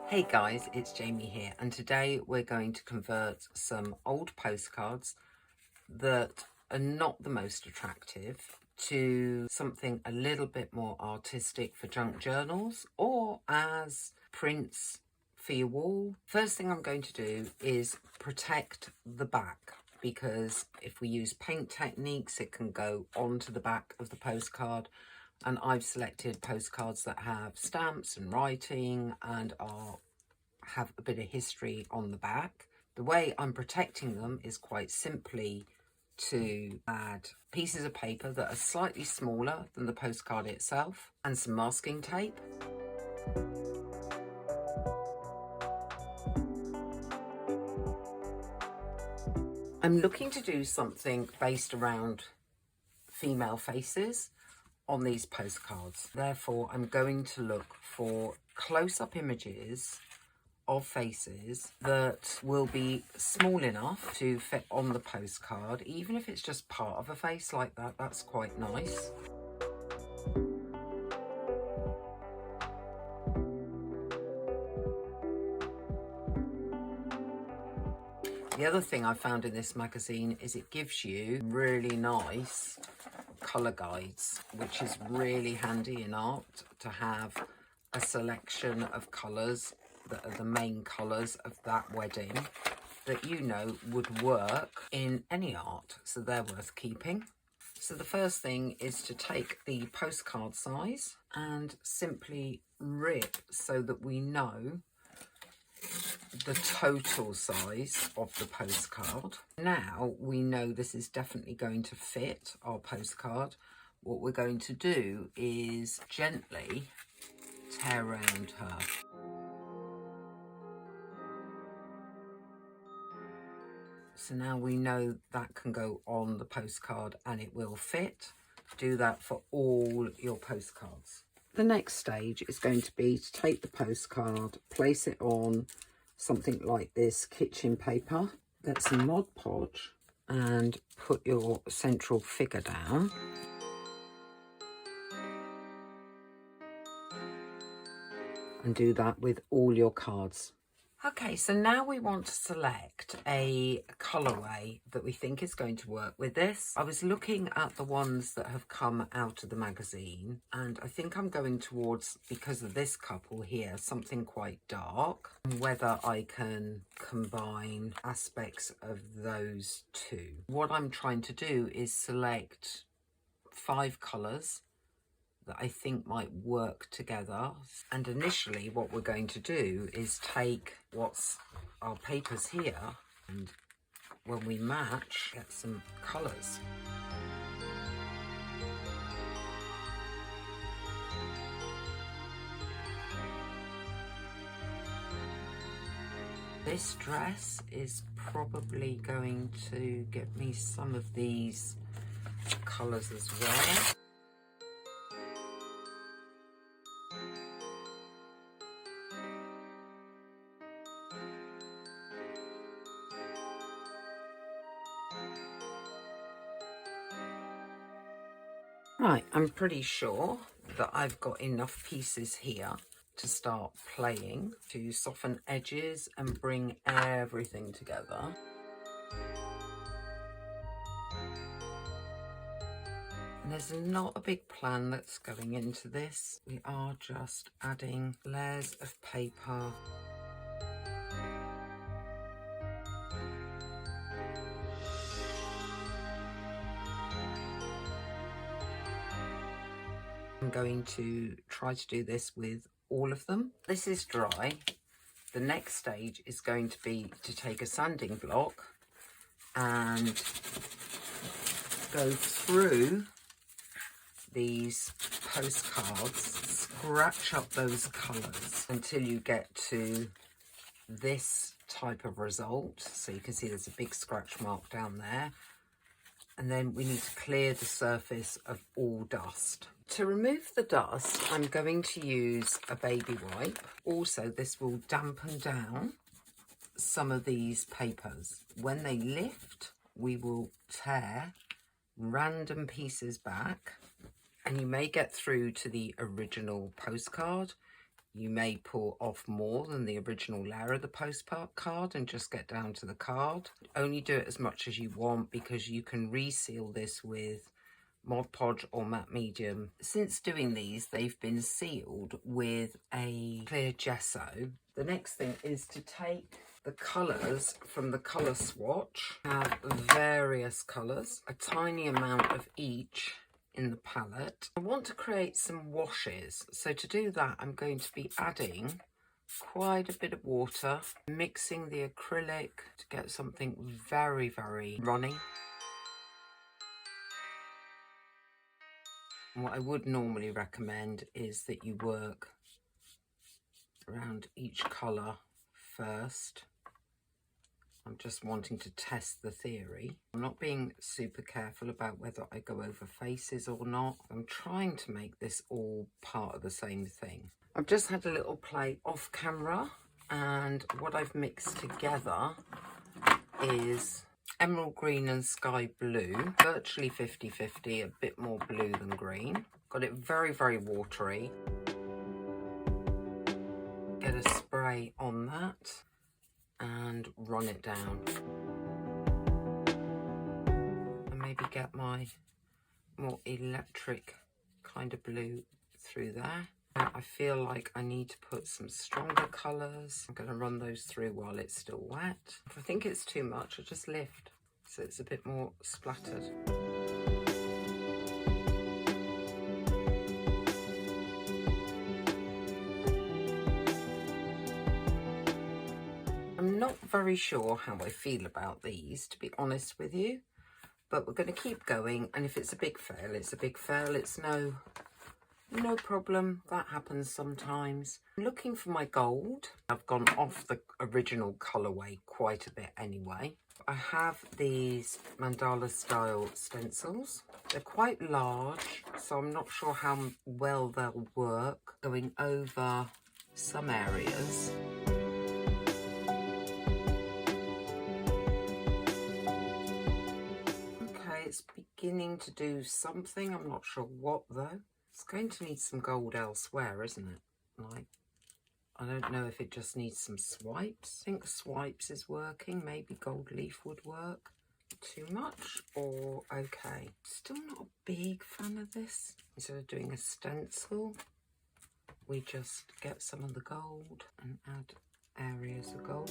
Hey guys, it's Jamie here, and today we're going to convert some old postcards that are not the most attractive to something a little bit more artistic for junk journals or as prints for your wall. First thing I'm going to do is protect the back, because if we use paint techniques it can go onto the back of the postcard, and I've selected postcards that have stamps and writing and have a bit of history on the back. The way I'm protecting them is quite simply to add pieces of paper that are slightly smaller than the postcard itself and some masking tape. I'm looking to do something based around female faces on these postcards. Therefore, I'm going to look for close-up images of faces that will be small enough to fit on the postcard. Even if it's just part of a face like that, that's quite nice. The other thing I found in this magazine is it gives you really nice colour guides, which is really handy in art to have a selection of colours that are the main colours of that wedding that you know would work in any art, so they're worth keeping. So the first thing is to take the postcard size and simply rip so that we know the total size of the postcard. Now we know this is definitely going to fit our postcard. What we're going to do is gently tear around her. So now we know that can go on the postcard and it will fit. Do that for all your postcards. The next stage is going to be to take the postcard, place it on something like this kitchen paper, get some Mod Podge and put your central figure down. And do that with all your cards. Okay, so now we want to select a colourway that we think is going to work with this. I was looking at the ones that have come out of the magazine, and I think I'm going towards, because of this couple here, something quite dark. Whether I can combine aspects of those two. What I'm trying to do is select 5 colours that I think might work together. And initially what we're going to do is take what's our papers here, and when we match, get some colours. This dress is probably going to get me some of these colours as well. Right, I'm pretty sure that I've got enough pieces here to start playing, to soften edges and bring everything together. And there's not a big plan that's going into this. We are just adding layers of paper. I'm going to try to do this with all of them. This is dry. The next stage is going to be to take a sanding block and go through these postcards, scratch up those colours until you get to this type of result. So you can see there's a big scratch mark down there. And then we need to clear the surface of all dust. To remove the dust, I'm going to use a baby wipe. Also, this will dampen down some of these papers. When they lift, we will tear random pieces back, and you may get through to the original postcard. You may pull off more than the original layer of the postcard and just get down to the card. Only do it as much as you want because you can reseal this with Mod Podge or matte medium. Since doing these, they've been sealed with a clear gesso. The next thing is to take the colours from the colour swatch. Have various colours, a tiny amount of each in the palette. I want to create some washes, so to do that I'm going to be adding quite a bit of water, mixing the acrylic to get something very, very runny. And what I would normally recommend is that you work around each colour first. I'm just wanting to test the theory. I'm not being super careful about whether I go over faces or not. I'm trying to make this all part of the same thing. I've just had a little play off camera, and what I've mixed together is emerald green and sky blue, virtually 50-50, a bit more blue than green. Got it very, very watery. Get a spray on that and run it down. And maybe get my more electric kind of blue through there. I feel like I need to put some stronger colours. I'm going to run those through while it's still wet. If I think it's too much, I just lift so it's a bit more splattered. I'm not very sure how I feel about these, to be honest with you, but we're going to keep going, and if it's a big fail, it's a big fail. It's no problem. That happens sometimes. I'm looking for my gold. I've gone off the original colourway quite a bit anyway. I have these mandala style stencils. They're quite large, so I'm not sure how well they'll work going over some areas. Okay, it's beginning to do something. I'm not sure what though. It's going to need some gold elsewhere, isn't it? Like, I don't know if it just needs some swipes. I think swipes is working. Maybe gold leaf would work. Too much or okay? Still not a big fan of this. Instead of doing a stencil, we just get some of the gold and add areas of gold.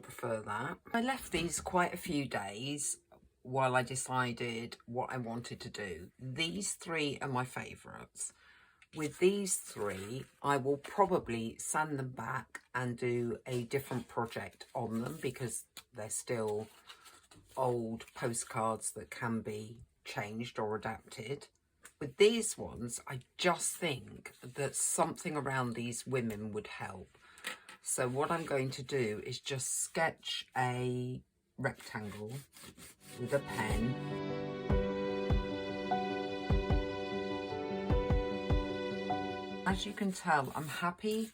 Prefer that. I left these quite a few days while I decided what I wanted to do. These three are my favourites. With these three, I will probably sand them back and do a different project on them because they're still old postcards that can be changed or adapted. With these ones, I just think that something around these women would help. So what I'm going to do is just sketch a rectangle with a pen. As you can tell, I'm happy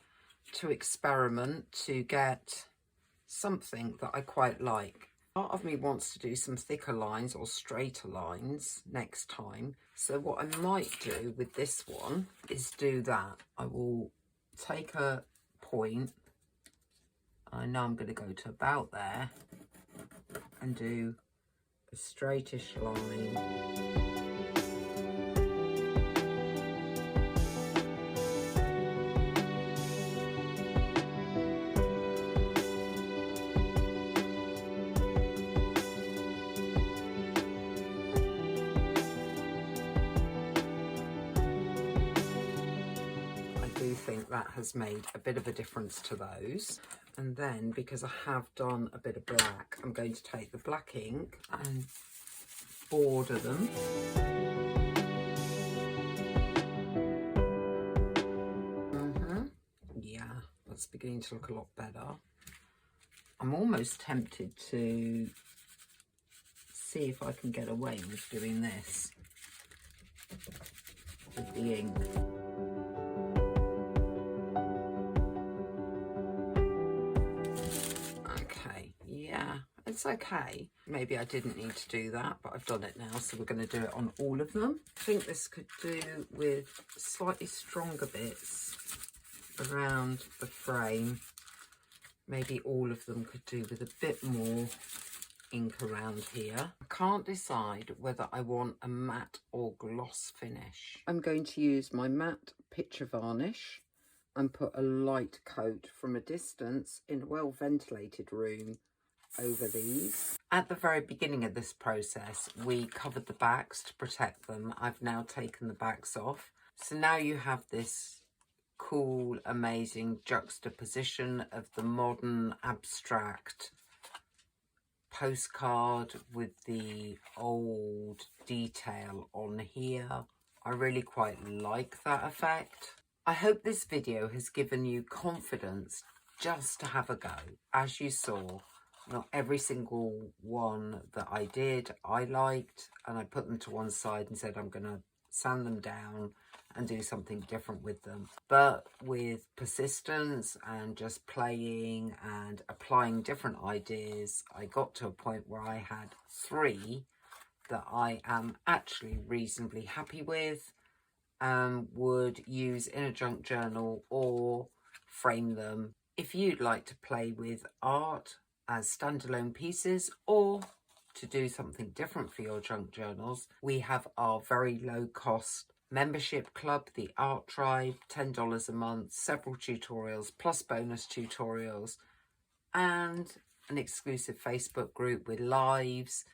to experiment to get something that I quite like. Part of me wants to do some thicker lines or straighter lines next time. So what I might do with this one is do that. I will take a point. I know I'm going to go to about there and do a straightish line. I do think that has made a bit of a difference to those. And then, because I have done a bit of black, I'm going to take the black ink and border them. Yeah, that's beginning to look a lot better. I'm almost tempted to see if I can get away with doing this with the ink. it's okay. Maybe I didn't need to do that, but I've done it now, so we're going to do it on all of them. I think this could do with slightly stronger bits around the frame. Maybe all of them could do with a bit more ink around here. I can't decide whether I want a matte or gloss finish. I'm going to use my matte picture varnish and put a light coat from a distance in a well ventilated room over these. At the very beginning of this process, we covered the backs to protect them. I've now taken the backs off. So now you have this cool, amazing juxtaposition of the modern abstract postcard with the old detail on here. I really quite like that effect. I hope this video has given you confidence just to have a go. As you saw, not every single one that I did I liked, and I put them to one side and said I'm going to sand them down and do something different with them. But with persistence and just playing and applying different ideas, I got to a point where I had 3 that I am actually reasonably happy with, would use in a junk journal or frame them. If you'd like to play with art as standalone pieces or to do something different for your junk journals, we have our very low cost membership club, the Art Tribe, $10 a month, several tutorials plus bonus tutorials, and an exclusive Facebook group with lives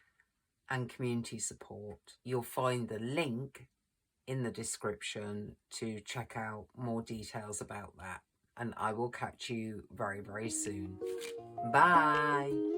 and community support. You'll find the link in the description to check out more details about that, and I will catch you very, very soon. Bye.